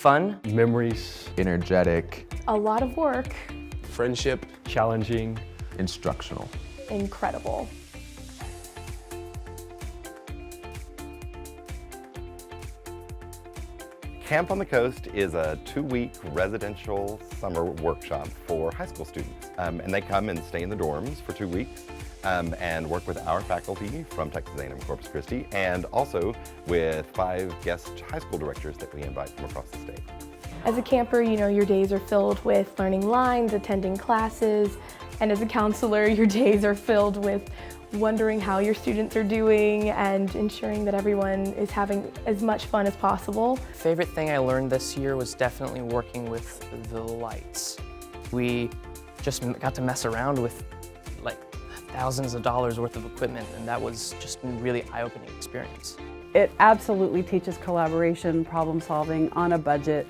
Fun. Memories. Energetic. A lot of work. Friendship. Challenging. Instructional. Incredible. Camp on the Coast is a 2-week residential summer workshop for high school students. And they come and stay in the dorms for 2 weeks and work with our faculty from Texas A&M-Corpus Christi, and also with 5 guest high school directors that we invite from across the state. As a camper, you know, your days are filled with learning lines, attending classes, and as a counselor, your days are filled with wondering how your students are doing and ensuring that everyone is having as much fun as possible. Favorite thing I learned this year was definitely working with the lights. We just got to mess around with like thousands of dollars worth of equipment, and that was just a really eye-opening experience. It absolutely teaches collaboration, problem solving on a budget.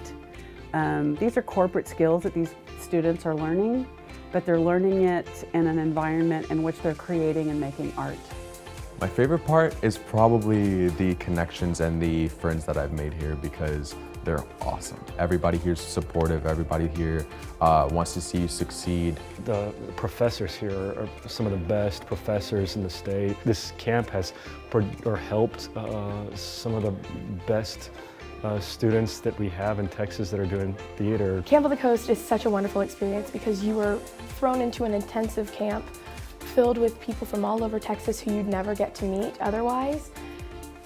These are corporate skills that these students are learning, but they're learning it in an environment in which they're creating and making art. My favorite part is probably the connections and the friends that I've made here, because they're awesome. Everybody here is supportive. Everybody here wants to see you succeed. The professors here are some of the best professors in the state. This camp has helped some of the best students that we have in Texas that are doing theater. Camp on the Coast is such a wonderful experience because you were thrown into an intensive camp filled with people from all over Texas who you'd never get to meet otherwise.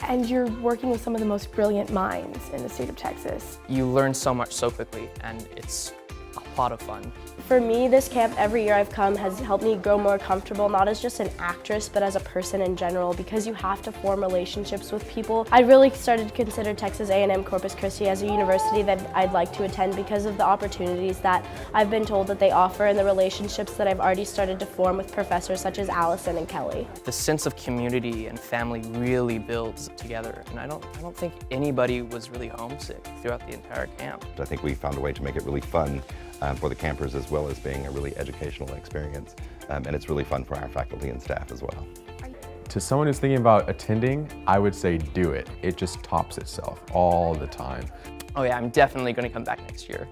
And you're working with some of the most brilliant minds in the state of Texas. You learn so much so quickly, and it's a lot of fun. For me, this camp every year I've come has helped me grow more comfortable, not as just an actress, but as a person in general, because you have to form relationships with people. I really started to consider Texas A&M-Corpus Christi as a university that I'd like to attend because of the opportunities that I've been told that they offer and the relationships that I've already started to form with professors such as Allison and Kelly. The sense of community and family really builds together, and I don't think anybody was really homesick throughout the entire camp. I think we found a way to make it really fun for the campers, as well as being a really educational experience. And it's really fun for our faculty and staff as well. To someone who's thinking about attending, I would say do it. It just tops itself all the time. Oh yeah, I'm definitely going to come back next year.